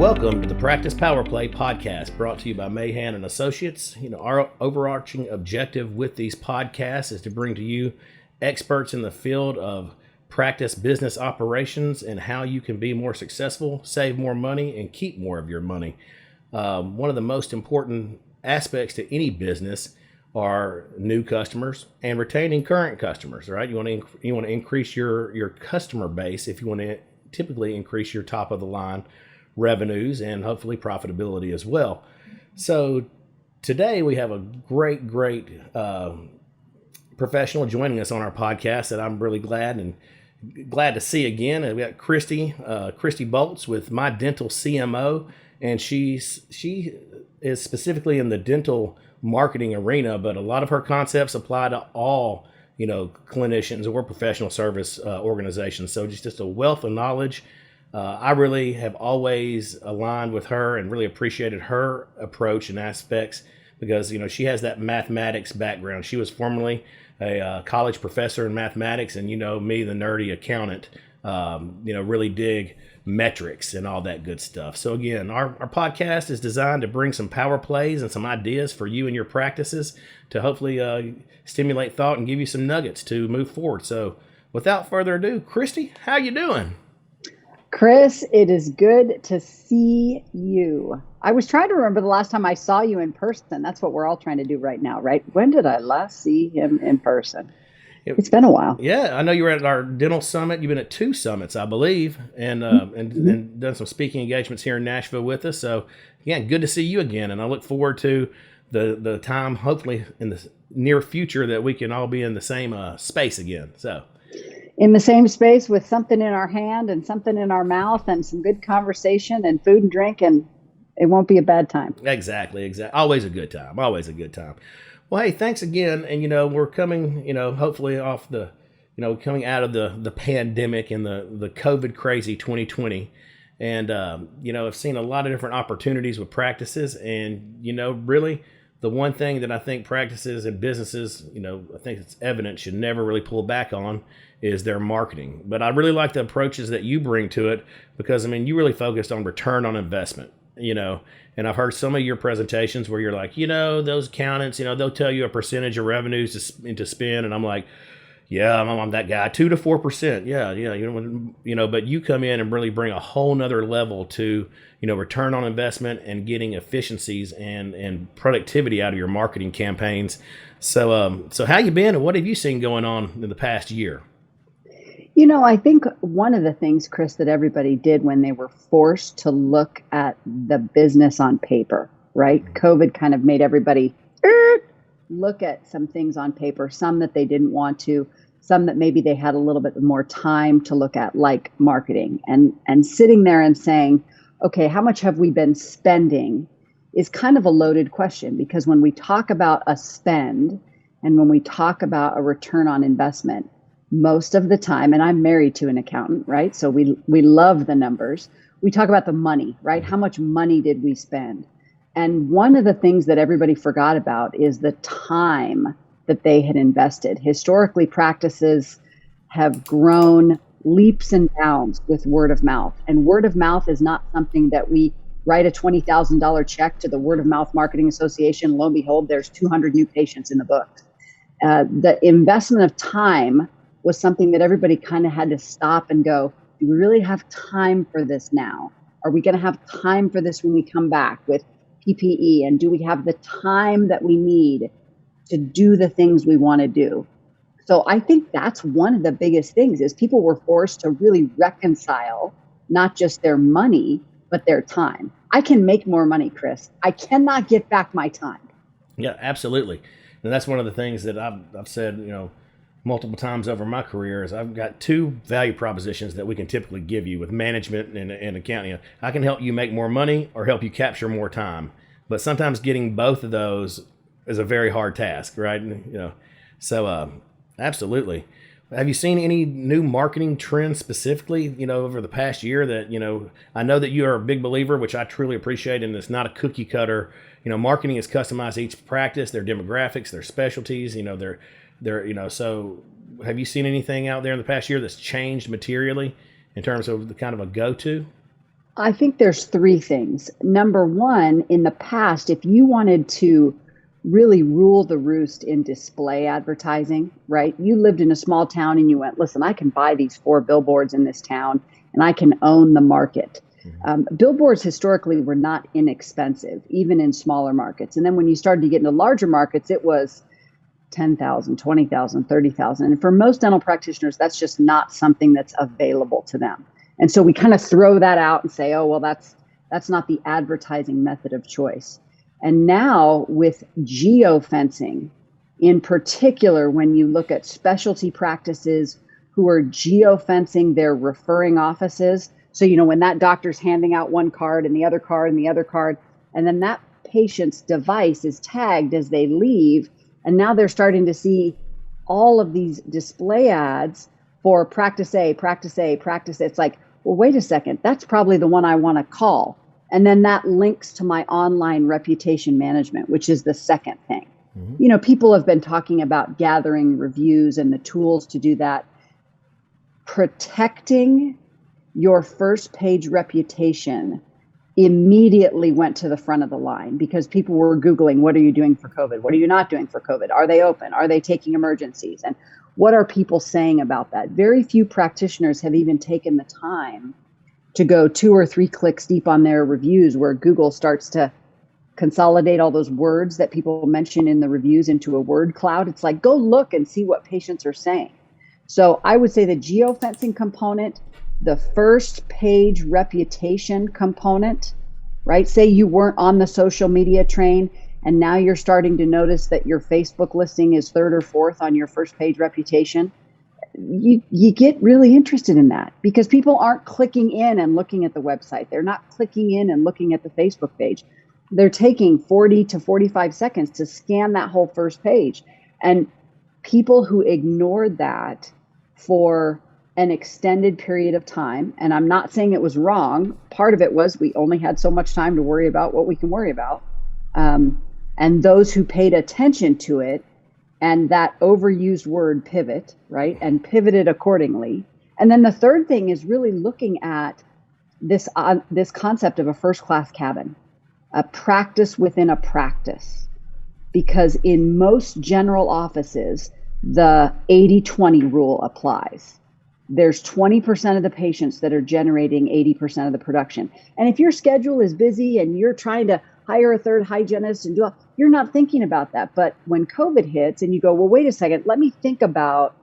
Welcome to the Practice Power Play podcast, brought to you by Mahan and Associates. Our overarching objective with these podcasts is to bring to you experts in the field of practice business operations and how you can be more successful, save more money, and keep more of your money. One of the most important aspects to any business are new customers and retaining current customers, right? You want to increase your customer base if you want to typically increase your top of the line revenues and hopefully profitability as well. So today we have a great professional joining us on our podcast that I'm really glad to see again. We got Kristie Boltz with My Dental CMO, and she is specifically in the dental marketing arena, but a lot of her concepts apply to all clinicians or professional service organizations. So just a wealth of knowledge. I really have always aligned with her and really appreciated her approach and aspects because, she has that mathematics background. She was formerly a college professor in mathematics, and me, the nerdy accountant, really dig metrics and all that good stuff. So again, our podcast is designed to bring some power plays and some ideas for you and your practices to hopefully stimulate thought and give you some nuggets to move forward. So without further ado, Kristie, how you doing? Chris, it is good to see you. I was trying to remember the last time I saw you in person. That's what we're all trying to do right now, right? When did I last see him in person? It's been a while. Yeah, I know you were at our dental summit. You've been at 2 summits, I believe, and done some speaking engagements here in Nashville with us. So, again, good to see you again, and I look forward to the time, hopefully in the near future, that we can all be in the same space again. So. In the same space with something in our hand and something in our mouth and some good conversation and food and drink, and it won't be a bad time. Exactly. Always a good time. Well, hey, thanks again. And, we're coming, hopefully off coming out of the pandemic and the COVID crazy 2020. And, I've seen a lot of different opportunities with practices. And, really the one thing that I think practices and businesses, I think it's evident should never really pull back on is their marketing. But I really like the approaches that you bring to it because, you really focused on return on investment, and I've heard some of your presentations where you're like, those accountants, they'll tell you a percentage of revenues to spend. And I'm like, yeah, I'm that guy, 2 to 4%. Yeah. But you come in and really bring a whole nother level to, return on investment and getting efficiencies and productivity out of your marketing campaigns. So how you been and what have you seen going on in the past year? I think one of the things, Chris, that everybody did when they were forced to look at the business on paper, right? COVID kind of made everybody look at some things on paper, some that they didn't want to, some that maybe they had a little bit more time to look at, like marketing, and sitting there and saying, okay, how much have we been spending is kind of a loaded question, because when we talk about a spend and when we talk about a return on investment, most of the time, and I'm married to an accountant, right? So we love the numbers. We talk about the money, right? How much money did we spend? And one of the things that everybody forgot about is the time that they had invested. Historically, practices have grown leaps and bounds with word of mouth. And word of mouth is not something that we write a $20,000 check to the Word of Mouth Marketing Association. Lo and behold, there's 200 new patients in the book. The investment of time was something that everybody kind of had to stop and go, do we really have time for this now? Are we going to have time for this when we come back with PPE? And do we have the time that we need to do the things we want to do? So I think that's one of the biggest things is people were forced to really reconcile not just their money, but their time. I can make more money, Chris. I cannot get back my time. Yeah, absolutely. And that's one of the things that I've said, multiple times over my career is I've got 2 value propositions that we can typically give you with management and accounting. I can help you make more money or help you capture more time. But sometimes getting both of those is a very hard task, right? So absolutely. Have you seen any new marketing trends specifically, over the past year that, I know that you are a big believer, which I truly appreciate, and it's not a cookie cutter. Marketing is customized to each practice, their demographics, their specialties, so have you seen anything out there in the past year that's changed materially in terms of the kind of a go-to? I think there's three things. Number one, in the past, if you wanted to really rule the roost in display advertising, right? You lived in a small town and you went, listen, I can buy these 4 billboards in this town and I can own the market. Billboards historically were not inexpensive, even in smaller markets. And then when you started to get into larger markets, it was 10,000, 20,000, 30,000. And for most dental practitioners, that's just not something that's available to them. And so we kind of throw that out and say, oh, well, that's not the advertising method of choice. And now with geofencing, in particular, when you look at specialty practices who are geofencing their referring offices. So, when that doctor's handing out one card and the other card and the other card, and then that patient's device is tagged as they leave. And now they're starting to see all of these display ads for practice A, practice A, practice A. It's like, well, wait a second, that's probably the one I want to call. And then that links to my online reputation management, which is the second thing. Mm-hmm. People have been talking about gathering reviews and the tools to do that. Protecting your first page reputation immediately went to the front of the line because people were Googling, what are you doing for COVID? What are you not doing for COVID? Are they open? Are they taking emergencies? And what are people saying about that? Very few practitioners have even taken the time to go 2 or 3 clicks deep on their reviews, where Google starts to consolidate all those words that people mention in the reviews into a word cloud. It's like, go look and see what patients are saying. So I would say the geofencing component, the first page reputation component, right? Say you weren't on the social media train and now you're starting to notice that your Facebook listing is 3rd or 4th on your first page reputation. You get really interested in that because people aren't clicking in and looking at the website. They're not clicking in and looking at the Facebook page. They're taking 40 to 45 seconds to scan that whole first page. And people who ignored that for an extended period of time, and I'm not saying it was wrong. Part of it was we only had so much time to worry about what we can worry about. And those who paid attention to it, and that overused word pivot, right? And pivoted accordingly. And then the third thing is really looking at this concept of a first-class cabin, a practice within a practice. Because in most general offices, the 80-20 rule applies. There's 20% of the patients that are generating 80% of the production. And if your schedule is busy and you're trying to hire a third hygienist and you're not thinking about that. But when COVID hits and you go, well, wait a second, let me think about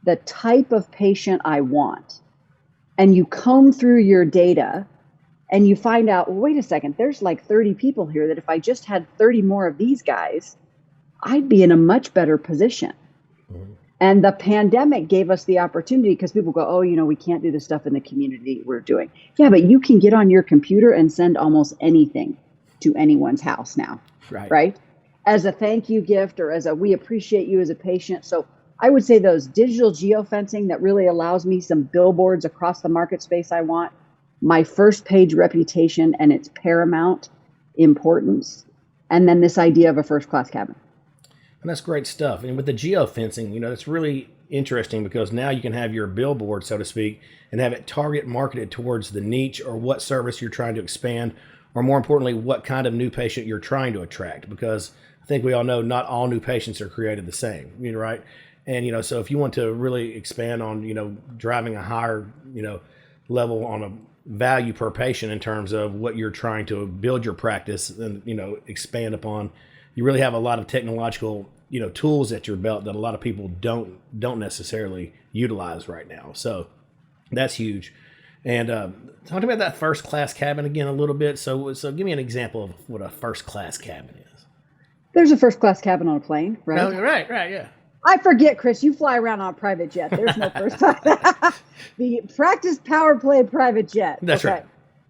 the type of patient I want. And you comb through your data and you find out, well, wait a second, there's like 30 people here that if I just had 30 more of these guys, I'd be in a much better position. Mm-hmm. And the pandemic gave us the opportunity because people go, oh, we can't do the stuff in the community we're doing. Yeah, but you can get on your computer and send almost anything to anyone's house now, right? As a thank you gift or we appreciate you as a patient. So I would say those digital geofencing that really allows me some billboards across the market space I want, my first page reputation and its paramount importance, and then this idea of a first-class cabin. And that's great stuff. And with the geofencing, it's really interesting because now you can have your billboard, so to speak, and have it target marketed towards the niche or what service you're trying to expand, or more importantly, what kind of new patient you're trying to attract. Because I think we all know not all new patients are created the same, right? And, so if you want to really expand on, driving a higher, level on a value per patient in terms of what you're trying to build your practice and, expand upon, you really have a lot of technological, tools at your belt that a lot of people don't necessarily utilize right now. So that's huge. And talk about that first class cabin again a little bit. So give me an example of what a first class cabin is. There's a first class cabin on a plane, right? Oh, right, yeah. I forget, Chris, you fly around on a private jet. There's no first class. The practice power play private jet. That's right.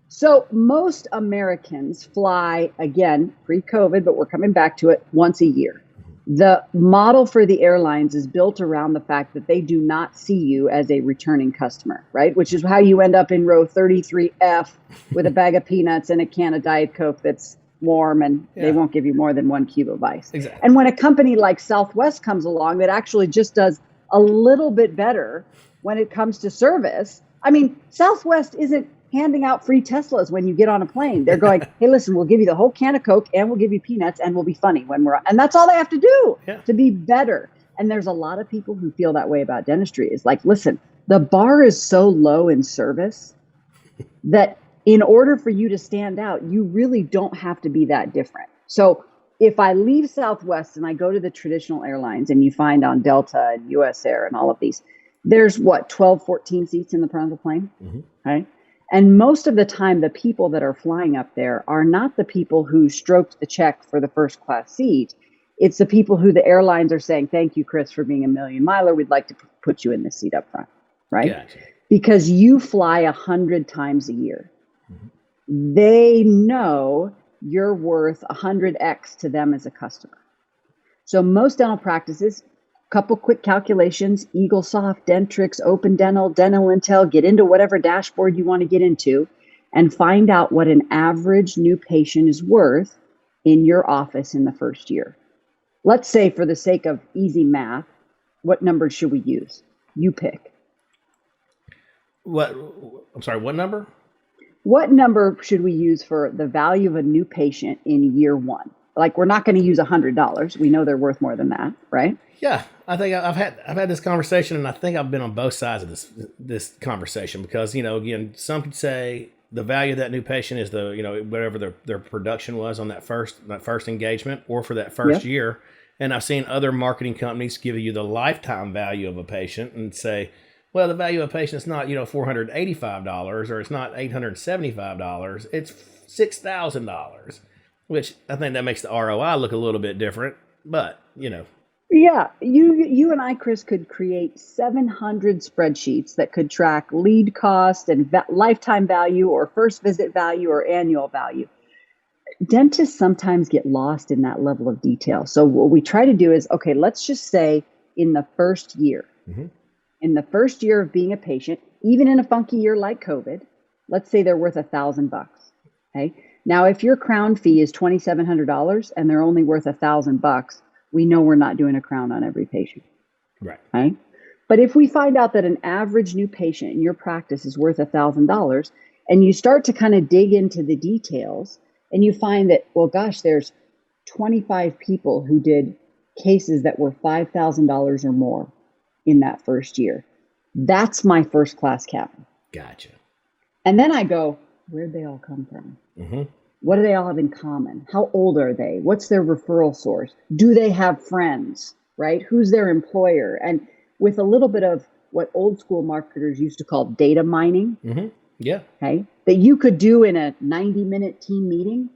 So most Americans fly, again, pre-COVID, but we're coming back to it, once a year. The model for the airlines is built around the fact that they do not see you as a returning customer, right? Which is how you end up in row 33F with a bag of peanuts and a can of Diet Coke that's warm and they won't give you more than 1 cube of ice. Exactly. And when a company like Southwest comes along that actually just does a little bit better when it comes to service, I mean, Southwest isn't handing out free Teslas when you get on a plane. They're going, hey, listen, we'll give you the whole can of Coke and we'll give you peanuts and we'll be funny when and that's all they have to do to be better. And there's a lot of people who feel that way about dentistry. Is like, listen, the bar is so low in service that in order for you to stand out, you really don't have to be that different. So if I leave Southwest and I go to the traditional airlines and you find on Delta and US Air and all of these, there's 12, 14 seats in the front of the plane, right? And most of the time, the people that are flying up there are not the people who stroked the check for the first class seat. It's the people who the airlines are saying, thank you, Chris, for being a million miler. We'd like to put you in this seat up front, right? Gotcha. Because you fly 100 times a year. They know you're worth 100x to them as a customer. So most dental practices, couple quick calculations, EagleSoft, Dentrix, Open Dental, Dental Intel, get into whatever dashboard you want to get into and find out what an average new patient is worth in your office in the first year. Let's say, for the sake of easy math, what number should we use? You pick. What? I'm sorry, what number? What number should we use for the value of a new patient in year one? Like, we're not going to use $100. We know they're worth more than that, right? Yeah, I think I've had this conversation, and I think I've been on both sides of this conversation because, again, some could say the value of that new patient is whatever their production was on that first engagement or for that first year. And I've seen other marketing companies give you the lifetime value of a patient and say, well, the value of a patient is not, $485 or it's not $875. It's $6,000, which I think that makes the ROI look a little bit different. But, Yeah, you and I, Chris, could create 700 spreadsheets that could track lead cost and lifetime value or first visit value or annual value. Dentists sometimes get lost in that level of detail. So what we try to do is, okay, let's just say in the first year, in the first year of being a patient, even in a funky year like COVID, let's say they're worth $1,000. Okay. Now, if your crown fee is $2,700 and they're only worth $1,000, we know we're not doing a crown on every patient. Right. But if we find out that an average new patient in your practice is worth $1,000 and you start to kind of dig into the details and you find that, well, gosh, there's 25 people who did cases that were $5,000 or more in that first year. That's my first class cabin. Gotcha. And then I go, where'd they all come from? What do they all have in common? How old are they? What's their referral source? Do they have friends, right? Who's their employer? And with a little bit of what old school marketers used to call data mining, okay, that you could do in a 90-minute team meeting,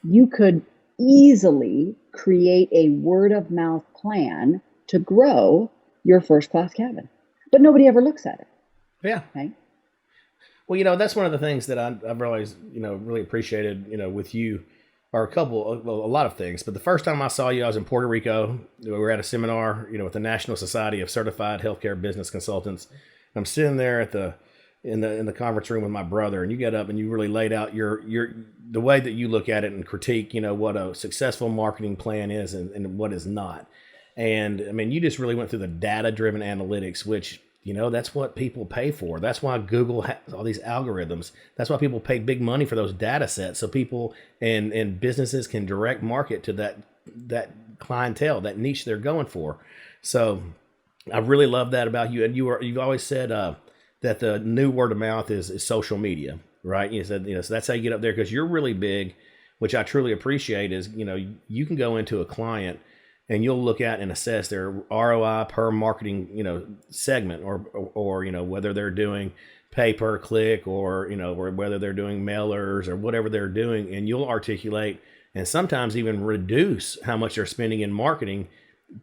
you could easily create a word of mouth plan to grow your first class cabin. But nobody ever looks at it. Yeah. Okay. Well, that's one of the things that I've always, really appreciated, with you, are a lot of things. But the first time I saw you, I was in Puerto Rico. We were at a seminar, with the National Society of Certified Healthcare Business Consultants. I'm sitting there in the conference room with my brother, and you get up and you really laid out the way that you look at it and critique, what a successful marketing plan is and what is not. And I mean, you just really went through the data-driven analytics, which, that's what people pay for. That's why Google has all these algorithms. That's why people pay big money for those data sets. So people and businesses can direct market to that clientele, that niche they're going for. So I really love that about you. And you've always said that the new word of mouth is social media, right? You said, so that's how you get up there, because you're really big, which I truly appreciate is, you can go into a client and you'll look at and assess their ROI per marketing, segment or whether they're doing pay per click or whether they're doing mailers or whatever they're doing. And you'll articulate and sometimes even reduce how much they're spending in marketing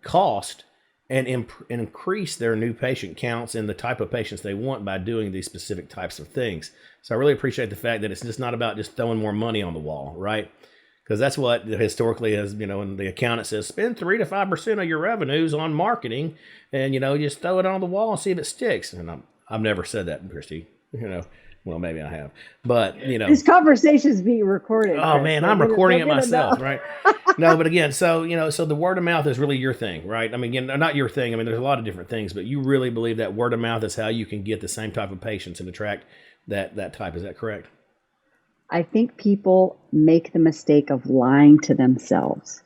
cost and increase their new patient counts and the type of patients they want by doing these specific types of things. So I really appreciate the fact that it's just not about just throwing more money on the wall, right? Because that's what historically is, and the accountant says, spend 3 to 5% of your revenues on marketing and, just throw it on the wall and see if it sticks. And I've never said that, Kristie. You know, well, maybe I have, but This conversation is being recorded. oh Chris. man, They're I'm gonna- recording they're it gonna myself, know. right? No, but again, so the word of mouth is really your thing, right? I mean, again, not your thing. I mean, there's a lot of different things, but you really believe that word of mouth is how you can get the same type of patients and attract that type. Is that correct? I think people make the mistake of lying to themselves,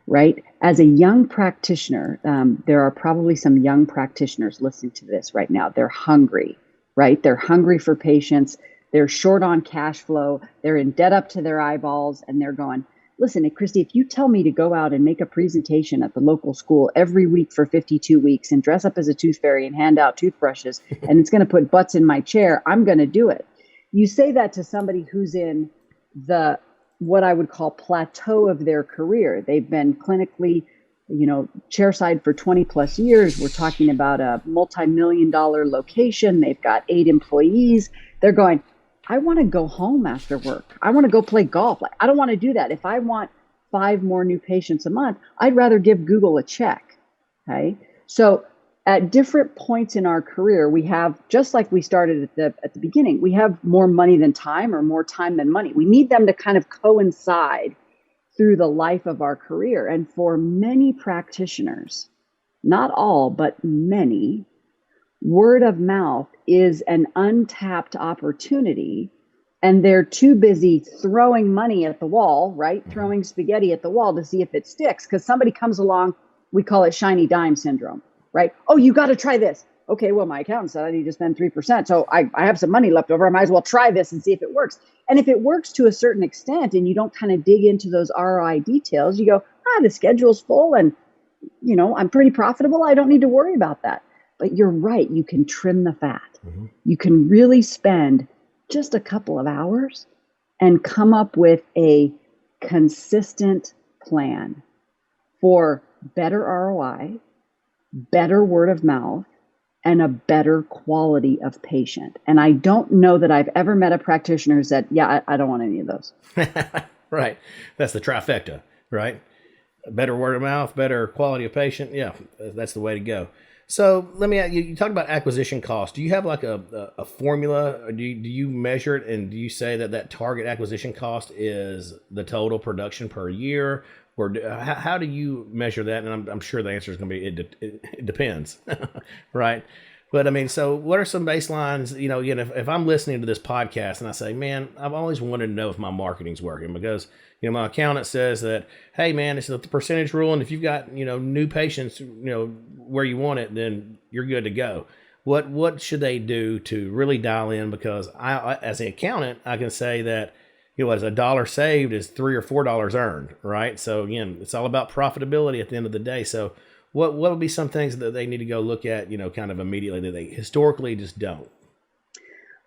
right? As a young practitioner, there are probably some young practitioners listening to this right now. They're hungry, right? They're hungry for patients. They're short on cash flow. They're in debt up to their eyeballs, and they're going, listen, Kristie, if you tell me to go out and make a presentation at the local school every week for 52 weeks and dress up as a tooth fairy and hand out toothbrushes, and it's going to put butts in my chair, I'm going to do it. You say that to somebody who's in the what I would call plateau of their career. They've been clinically, chairside for 20 plus years. We're talking about a multi-million-dollar location. They've got 8 employees. They're going, I want to go home after work. I want to go play golf. Like, I don't want to do that. If I want 5 more new patients a month, I'd rather give Google a check. Okay. So at different points in our career, we have, just like we started at the beginning, we have more money than time or more time than money. We need them to kind of coincide through the life of our career. And for many practitioners, not all, but many, word of mouth is an untapped opportunity, and they're too busy throwing money at the wall, right? Throwing spaghetti at the wall to see if it sticks. Because somebody comes along, we call it shiny dime syndrome, right? Oh, you got to try this. Okay, well, my accountant said I need to spend 3%. So I have some money left over. I might as well try this and see if it works. And if it works to a certain extent and you don't kind of dig into those ROI details, you go, the schedule's full and, I'm pretty profitable. I don't need to worry about that. But you're right. You can trim the fat. Mm-hmm. You can really spend just a couple of hours and come up with a consistent plan for better ROI, better word of mouth, and a better quality of patient. And I don't know that I've ever met a practitioner who said, I don't want any of those. Right. That's the trifecta, right? Better word of mouth, better quality of patient. Yeah, that's the way to go. So let me ask you, you talk about acquisition cost. Do you have like a formula, or do you measure it, and do you say that target acquisition cost is the total production per year? Or how do you measure that? And I'm sure the answer is going to be it depends, right? But I mean, so what are some baselines? Again, if I'm listening to this podcast and I say, man, I've always wanted to know if my marketing's working, because my accountant says that, hey man, it's the percentage rule, and if you've got new patients where you want it, then you're good to go. What should they do to really dial in? Because I as an accountant, I can say that as $1 saved is $3 or $4 earned, right? So again, it's all about profitability at the end of the day. So what would be some things that they need to go look at, kind of immediately that they historically just don't?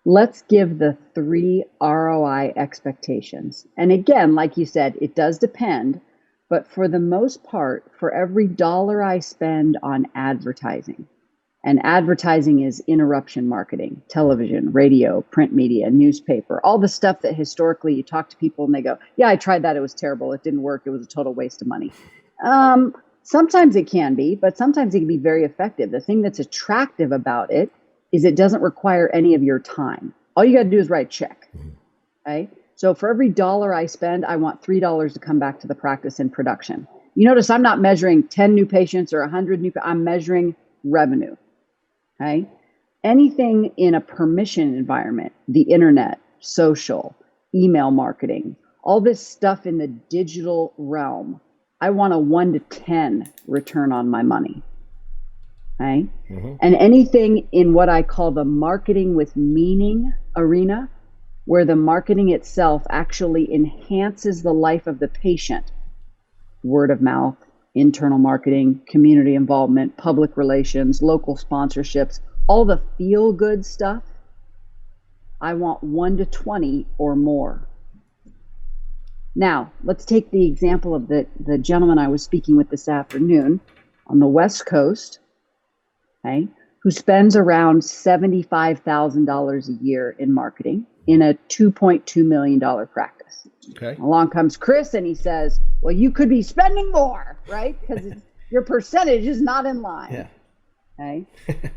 Let's give the 3 ROI expectations. And again, like you said, it does depend, but for the most part, for every dollar I spend on advertising, and advertising is interruption marketing, television, radio, print media, newspaper, all the stuff that historically you talk to people and they go, yeah, I tried that. It was terrible. It didn't work. It was a total waste of money. Sometimes it can be, but sometimes it can be very effective. The thing that's attractive about it is it doesn't require any of your time. All you got to do is write a check. Okay. So for every dollar I spend, I want $3 to come back to the practice in production. You notice I'm not measuring 10 new patients or 100 new, I'm measuring revenue. Okay. Anything in a permission environment, the internet, social, email marketing, all this stuff in the digital realm, I want a 1 to 10 return on my money. Okay. Mm-hmm. And anything in what I call the marketing with meaning arena, where the marketing itself actually enhances the life of the patient, word of mouth, internal marketing, community involvement, public relations, local sponsorships, all the feel good stuff, I want 1 to 20 or more. Now, let's take the example of the gentleman I was speaking with this afternoon on the West Coast, okay, who spends around $75,000 a year in marketing in a $2.2 million practice. Okay. Along comes Chris and he says, well, you could be spending more, right? Because your percentage is not in line. Yeah. Okay.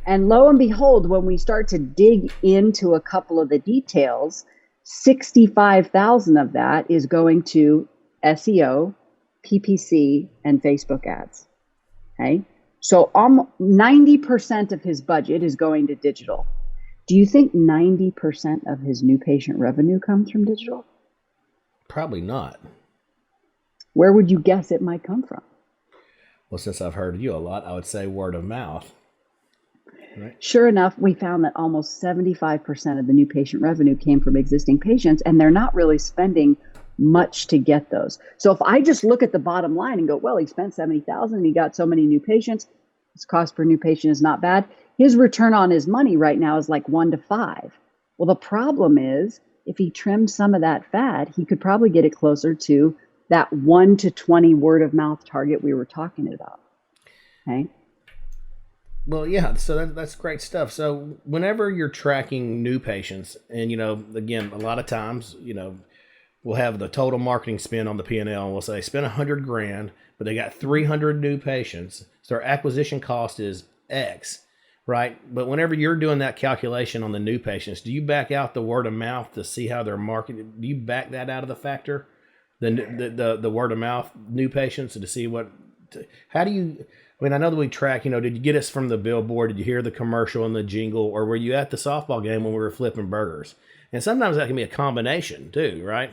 And lo and behold, when we start to dig into a couple of the details, 65,000 of that is going to SEO, PPC, and Facebook ads. Okay. So 90% of his budget is going to digital. Do you think 90% of his new patient revenue comes from digital? Probably not. Where would you guess it might come from? Well, since I've heard you a lot, I would say word of mouth. Right. Sure enough, we found that almost 75% of the new patient revenue came from existing patients, and they're not really spending much to get those. So if I just look at the bottom line and go, well, he spent 70,000 and he got so many new patients, his cost per new patient is not bad. His return on his money right now is like 1 to 5. Well, the problem is if he trimmed some of that fat, he could probably get it closer to that 1 to 20 word of mouth target we were talking about. Okay. Well, yeah, so that's great stuff. So whenever you're tracking new patients, and, again, a lot of times, we'll have the total marketing spend on the P&L, and we'll say spend $100,000, but they got 300 new patients. So our acquisition cost is X, right? But whenever you're doing that calculation on the new patients, do you back out the word of mouth to see how they're marketed? Do you back that out of the factor, the word of mouth new patients, to see how do you? I mean, I know that we track, did you get us from the billboard? Did you hear the commercial and the jingle? Or were you at the softball game when we were flipping burgers? And sometimes that can be a combination too, right?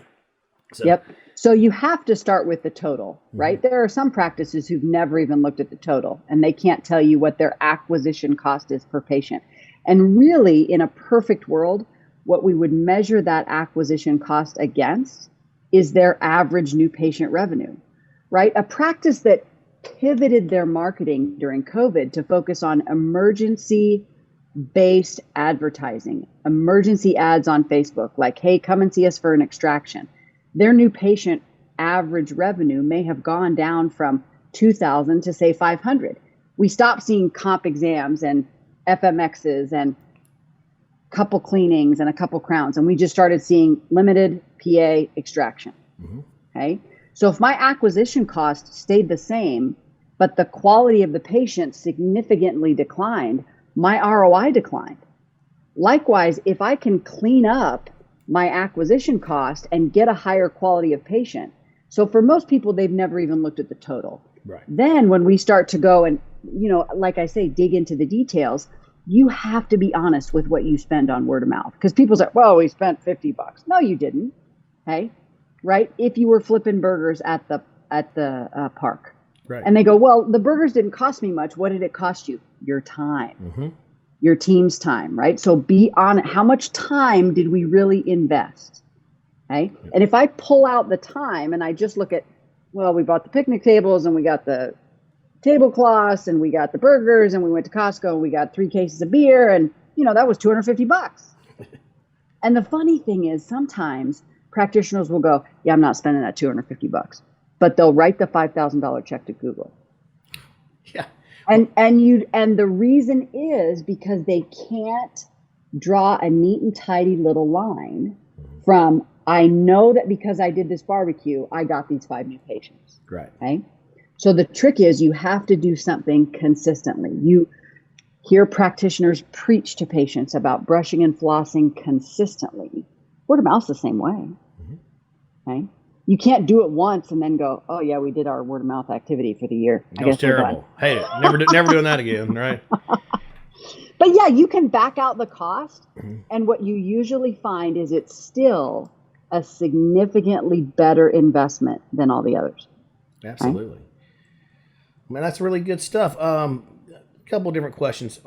Yep. So you have to start with the total, right? Mm-hmm. There are some practices who've never even looked at the total, and they can't tell you what their acquisition cost is per patient. And really, in a perfect world, what we would measure that acquisition cost against is their average new patient revenue, right? A practice that pivoted their marketing during COVID to focus on emergency-based advertising, emergency ads on Facebook, like, hey, come and see us for an extraction. Their new patient average revenue may have gone down from 2,000 to say 500. We stopped seeing comp exams and FMXs and couple cleanings and a couple crowns, and we just started seeing limited PA extraction. Mm-hmm. Okay. So if my acquisition cost stayed the same, but the quality of the patient significantly declined, my ROI declined. Likewise, if I can clean up my acquisition cost and get a higher quality of patient. So for most people, they've never even looked at the total. Right. Then when we start to go and, like I say, dig into the details, you have to be honest with what you spend on word of mouth. Because people say, well, we spent $50. No, you didn't. Okay. Right? If you were flipping burgers at the park. Right. And they go, well, the burgers didn't cost me much. What did it cost you? Your time. Mm-hmm. Your team's time, right? So be on it. How much time did we really invest? Okay. Yeah. And if I pull out the time and I just look at, well, we bought the picnic tables and we got the tablecloths and we got the burgers and we went to Costco and we got 3 cases of beer and, that was $250. And the funny thing is sometimes practitioners will go, yeah, I'm not spending that $250, but they'll write the $5,000 check to Google. Yeah. And the reason is because they can't draw a neat and tidy little line from, I know that because I did this barbecue, I got these 5 new patients. Right. Okay. So the trick is you have to do something consistently. You hear practitioners preach to patients about brushing and flossing consistently. Word of mouth's the same way. Mm-hmm. Okay. You can't do it once and then go, oh, yeah, we did our word of mouth activity for the year. That was terrible. Hate it. Never doing that again, right? But yeah, you can back out the cost. Mm-hmm. And what you usually find is it's still a significantly better investment than all the others. Absolutely. Right? Man, that's really good stuff. A couple of different questions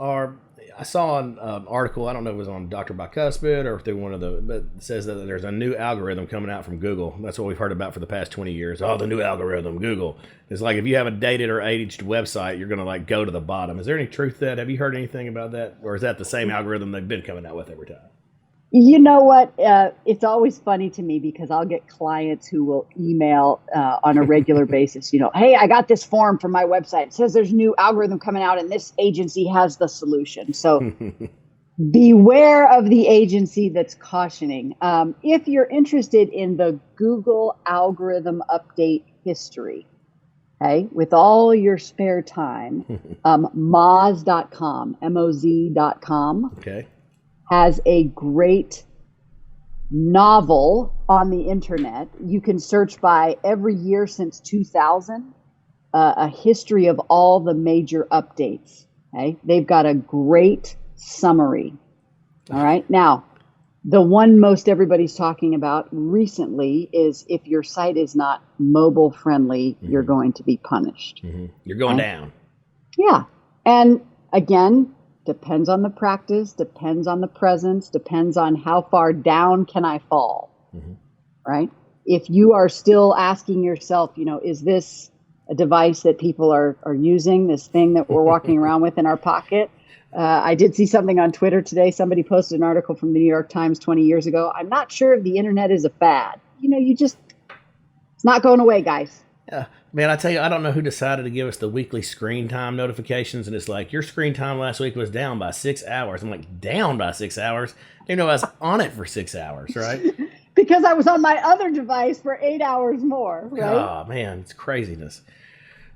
I saw an article, I don't know if it was on Dr. Bicuspid or through but it says that there's a new algorithm coming out from Google. That's what we've heard about for the past 20 years. Oh, the new algorithm, Google. It's like if you have a dated or aged website, you're going to go to the bottom. Is there any truth to that? Have you heard anything about that? Or is that the same algorithm they've been coming out with every time? You know what? It's always funny to me because I'll get clients who will email on a regular basis, hey, I got this form from my website. It says there's a new algorithm coming out and this agency has the solution. So beware of the agency that's cautioning. If you're interested in the Google algorithm update history, okay, with all your spare time, Moz.com, Moz.com, Okay. has a great novel on the internet. You can search by every year since 2000, a history of all the major updates. Okay, they've got a great summary. All right, now the one most everybody's talking about recently is if your site is not mobile friendly, you're going to be punished. You're going down. Yeah, and again, depends on the practice, depends on the presence, depends on how far down can I fall, right? If you are still asking yourself, is this a device that people are using, this thing that we're walking around with in our pocket? I did see something on Twitter today. Somebody posted an article from the New York Times 20 years ago. I'm not sure if the internet is a fad. It's not going away, guys. Yeah, man, I tell you, I don't know who decided to give us the weekly screen time notifications, and it's like, your screen time last week was down by 6 hours. I'm like, down by 6 hours? I was on it for 6 hours, right? Because I was on my other device for 8 hours more, right? Oh, man, it's craziness.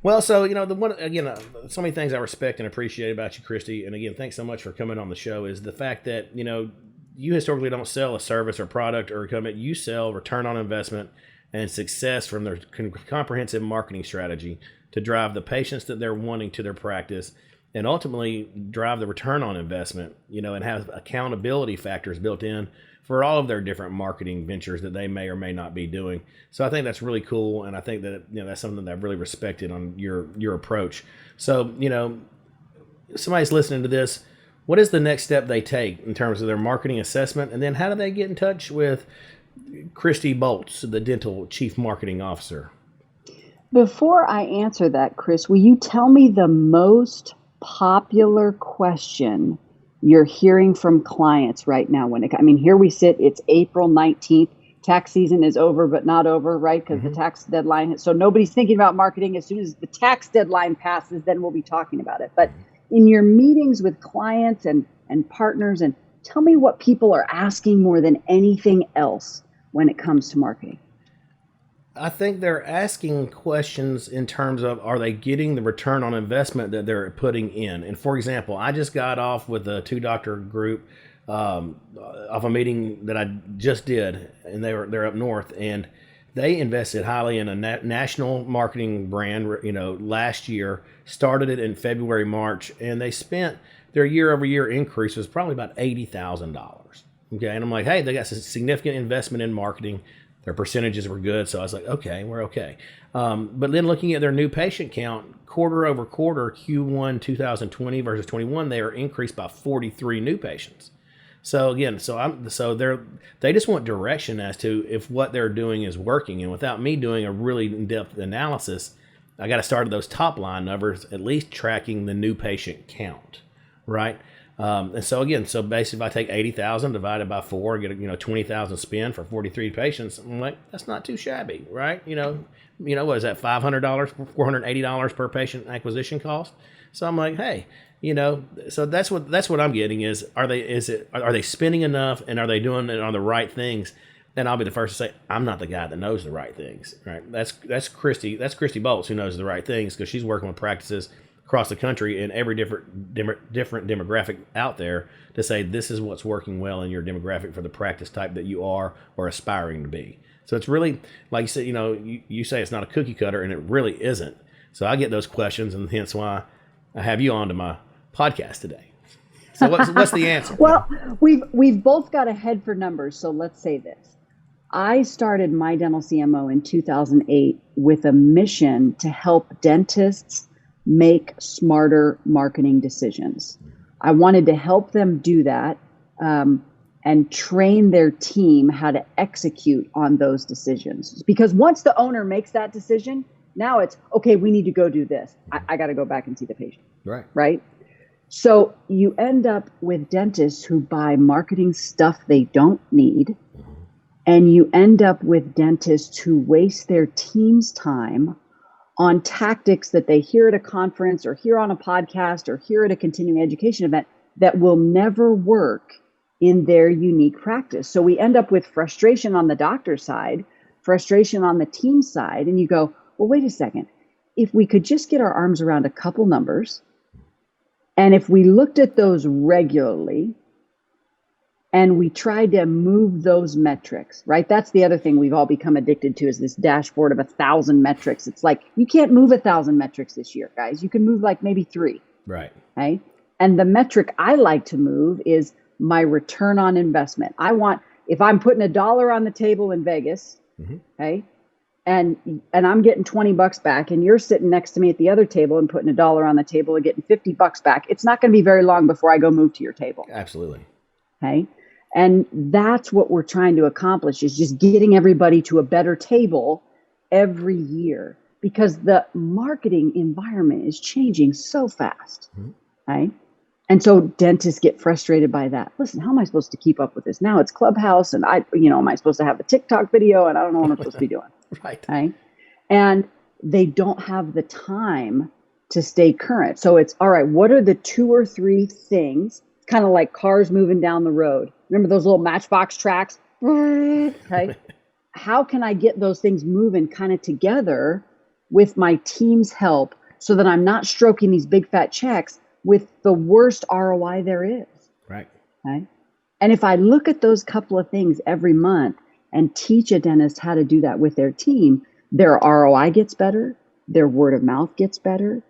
Well, so, the one, again, so many things I respect and appreciate about you, Kristie, and again, thanks so much for coming on the show, is the fact that, you historically don't sell a service or product or a company. You sell return on investment and success from their comprehensive marketing strategy to drive the patients that they're wanting to their practice and ultimately drive the return on investment, and have accountability factors built in for all of their different marketing ventures that they may or may not be doing. So I think that's really cool. And I think that, that's something that I've really respected on your approach. So, somebody's listening to this, what is the next step they take in terms of their marketing assessment? And then how do they get in touch with Kristie Boltz, the Dental Chief Marketing Officer? Before I answer that, Chris, will you tell me the most popular question you're hearing from clients right now? Here we sit, it's April 19th. Tax season is over, but not over, right? Because the tax deadline. So nobody's thinking about marketing. As soon as the tax deadline passes, then we'll be talking about it. But in your meetings with clients and partners, and tell me what people are asking more than anything else when it comes to marketing. I think they're asking questions in terms of, are they getting the return on investment that they're putting in? And for example, I just got off with a 2-doctor group of a meeting that I just did, and they're up north, and they invested highly in a national marketing brand, last year, started it in February, March, and they spent their year-over-year increase was probably about $80,000. Okay, and I'm like, hey, they got some significant investment in marketing. Their percentages were good, so I was like, okay, we're okay. But then looking at their new patient count, quarter over quarter, Q1 2020 versus 21, they are increased by 43 new patients. So again, they just want direction as to if what they're doing is working. And without me doing a really in-depth analysis, I got to start at those top line numbers, at least tracking the new patient count, right? And so again, basically if I take 80,000 divided by 4, get 20,000 spend for 43 patients, I'm like, that's not too shabby, right? What is that, $500, $480 per patient acquisition cost? So I'm like, hey, so that's what I'm getting is, are they spending enough, and are they doing it on the right things? Then I'll be the first to say, I'm not the guy that knows the right things, right? That's Kristie Boltz who knows the right things, because she's working with practices across the country and every different demographic out there to say, this is what's working well in your demographic for the practice type that you are or aspiring to be. So it's really, like you said, you say it's not a cookie cutter, and it really isn't. So I get those questions, and hence why I have you on to my podcast today. So what's the answer? Well, we've both got a head for numbers, so let's say this. I started My Dental CMO in 2008 with a mission to help dentists make smarter marketing decisions. I wanted to help them do that and train their team how to execute on those decisions. Because once the owner makes that decision, now it's, okay, we need to go do this. I got to go back and see the patient. Right? So you end up with dentists who buy marketing stuff they don't need. And you end up with dentists who waste their team's time on tactics that they hear at a conference or hear on a podcast or hear at a continuing education event that will never work in their unique practice. So we end up with frustration on the doctor side, frustration on the team side. And you go, well, wait a second. if we could just get our arms around a couple numbers, and if we looked at those regularly, and we tried to move those metrics, right? That's the other thing we've all become addicted to, is this dashboard of 1,000 metrics. It's like, you can't move 1,000 metrics this year, guys. You can move like maybe 3. Right. Okay. And the metric I like to move is my return on investment. If I'm putting $1 on the table in Vegas, okay, and I'm getting $20 back, and you're sitting next to me at the other table and putting $1 on the table and getting $50 back, it's not going to be very long before I go move to your table. Absolutely. Okay. And that's what we're trying to accomplish, is just getting everybody to a better table every year, because the marketing environment is changing so fast. Right? And so dentists get frustrated by that. Listen, how am I supposed to keep up with this? Now it's Clubhouse, and am I supposed to have a TikTok video? And I don't know what I'm supposed to be doing. Right. Right. And they don't have the time to stay current. So it's, all right, what are the 2 or 3 things? It's kind of like cars moving down the road. Remember those little Matchbox tracks? Okay. How can I get those things moving kind of together with my team's help, so that I'm not stroking these big fat checks with the worst ROI there is? Right. Okay. And if I look at those couple of things every month and teach a dentist how to do that with their team, their ROI gets better, their word of mouth gets better,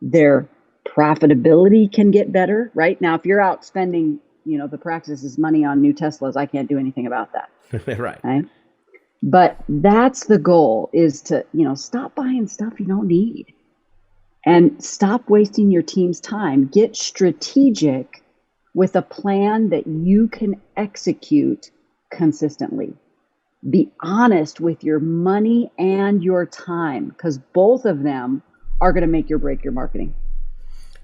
their profitability can get better. Right now, if you're out spending, the practice's money on new Teslas, I can't do anything about that. Right. Right. But that's the goal, is to, stop buying stuff you don't need, and stop wasting your team's time. Get strategic with a plan that you can execute consistently. Be honest with your money and your time, because both of them are going to make or break your marketing.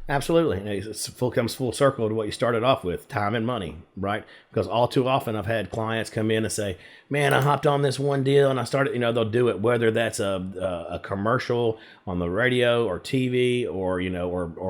Absolutely. And it comes full circle to what you started off with, time and money, right? Because all too often I've had clients come in and say, man, I hopped on this one deal and I started, they'll do it, whether that's a commercial on the radio or TV or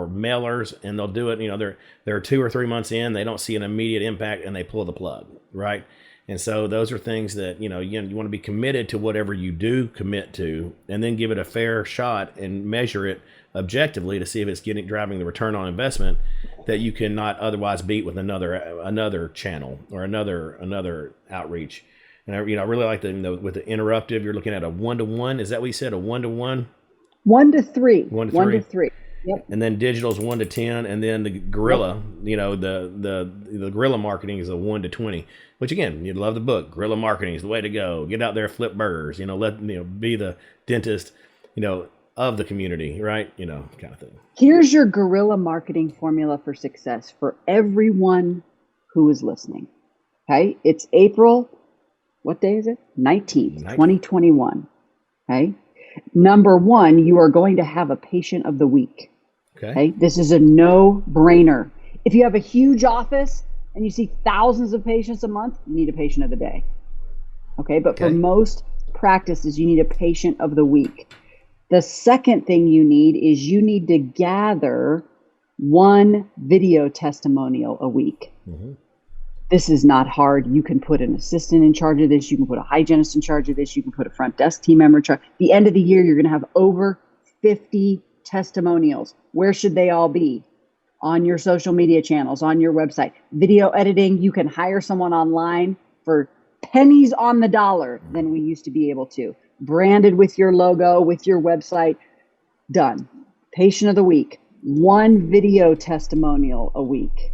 mailers, and they'll do it, they're 2 or 3 months in, they don't see an immediate impact, and they pull the plug, right? And so those are things that, you want to be committed to whatever you do commit to, and then give it a fair shot and measure it objectively to see if it's driving the return on investment that you cannot otherwise beat with another channel or another outreach. And I really like with the interruptive, you're looking at a 1-to-1. Is that what you said? A 1-to-1? 1 to 3. 1 to 3. 1 to 3. Yep. And then digital's 1 to 10, and then the guerrilla, the guerrilla marketing is a 1 to 20. Which again, you'd love the book. Guerrilla marketing is the way to go. Get out there, flip burgers. Be the dentist, of the community, right? Kind of thing. Here's your guerrilla marketing formula for success for everyone who is listening. Okay, it's April. What day is it? 19th, 2021. Okay. Number 1, you are going to have a patient of the week. Okay. This is a no-brainer. If you have a huge office and you see thousands of patients a month, you need a patient of the day. Okay. But for most practices, you need a patient of the week. The second thing you need is you need to gather 1 video testimonial a week. Mm-hmm. This is not hard. You can put an assistant in charge of this. You can put a hygienist in charge of this. You can put a front desk team member in charge. At the end of the year, you're going to have over 50 testimonials. Where should they all be? On your social media channels, on your website. Video editing, you can hire someone online for pennies on the dollar than we used to be able to. Branded with your logo, with your website. Done. Patient of the week. 1 video testimonial a week.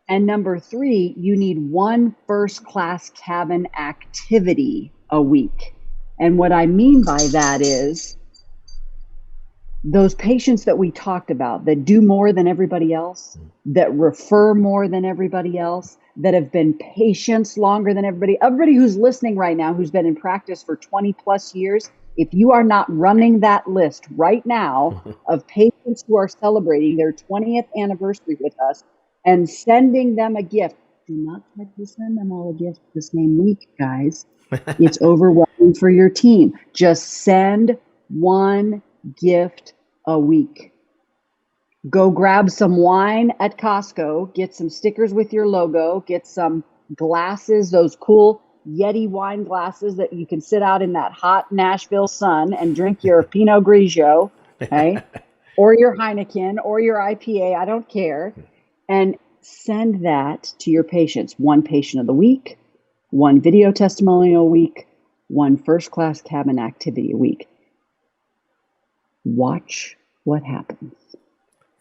And number 3, you need 1 first-class cabin activity a week. And what I mean by that is those patients that we talked about that do more than everybody else, that refer more than everybody else, that have been patients longer than everybody who's listening right now, who's been in practice for 20 plus years, if you are not running that list right now of patients who are celebrating their 20th anniversary with us and sending them a gift, do not try to send them all a gift the same week, guys. It's overwhelming for your team. Just send 1 gift a week. Go grab some wine at Costco, get some stickers with your logo, get some glasses, those cool Yeti wine glasses that you can sit out in that hot Nashville sun and drink your Pinot Grigio, okay? Or your Heineken or your IPA, I don't care. And send that to your patients. One patient of the week, one video testimonial a week, one first class cabin activity a week. Watch what happens.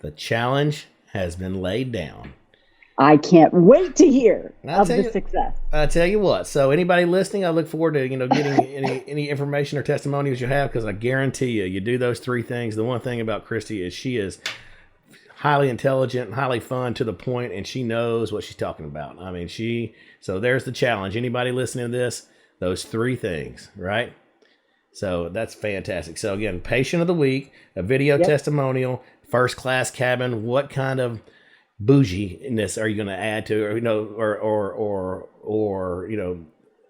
The challenge has been laid down. I can't wait to hear of the success. I tell you what. So anybody listening, I look forward to getting any information or testimonials you have, because I guarantee you do those three things. The one thing about Kristie is she is highly intelligent, highly fun, to the point, and she knows what she's talking about. I mean, so there's the challenge. Anybody listening to this, those three things, right? So that's fantastic. So again, patient of the week, a video testimonial, first class cabin. What kind of bougie-ness are you going to add to, or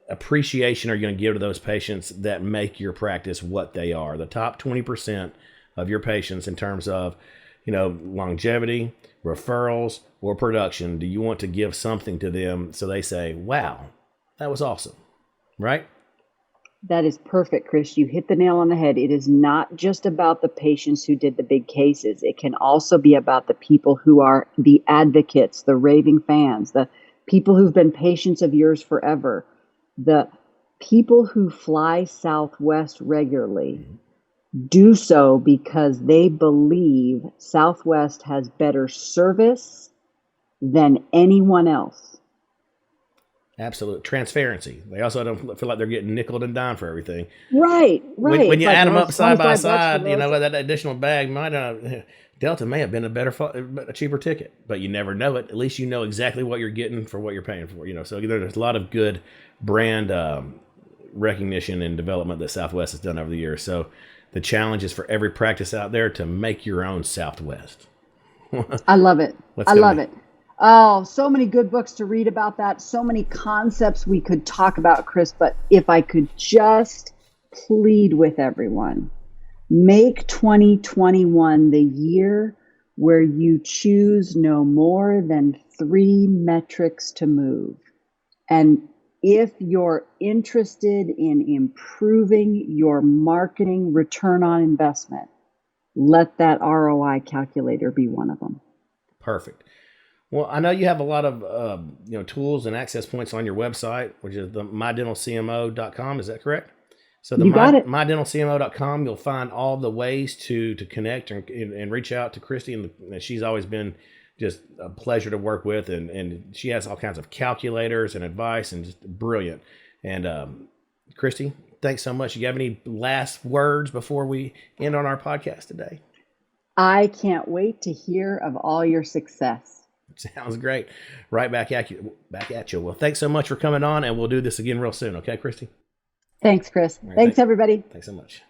appreciation are you going to give to those patients that make your practice what they are? The top 20% of your patients in terms of, longevity, referrals, or production. Do you want to give something to them so they say, wow, that was awesome, right? That is perfect, Chris. You hit the nail on the head. It is not just about the patients who did the big cases. It can also be about the people who are the advocates, the raving fans, the people who've been patients of yours forever, the people who fly Southwest regularly. Do so because they believe Southwest has better service than anyone else. Absolute transparency. They also don't feel like they're getting nickeled and dimed for everything. Right. When you add them up side by side, that additional bag Delta may have been a cheaper ticket, but you never know it. At least you know exactly what you're getting for what you're paying for. So there's a lot of good brand recognition and development that Southwest has done over the years. So the challenge is for every practice out there to make your own Southwest. I love it. I love it. Oh, so many good books to read about that. So many concepts we could talk about, Chris. But if I could just plead with everyone, make 2021 the year where you choose no more than 3 metrics to move. And if you're interested in improving your marketing return on investment, let that ROI calculator be one of them. Perfect. Well, I know you have a lot of tools and access points on your website, which is the mydentalcmo.com. Is that correct? So mydentalcmo.com, you'll find all the ways to connect and reach out to Kristie, and she's always been just a pleasure to work with, and she has all kinds of calculators and advice, and just brilliant. And Kristie, thanks so much. You have any last words before we end on our podcast today? I can't wait to hear of all your success. Sounds great. Right back at you. Well, thanks so much for coming on, and we'll do this again real soon. Okay, Kristie? Thanks, Chris. Thanks, everybody. Thanks so much.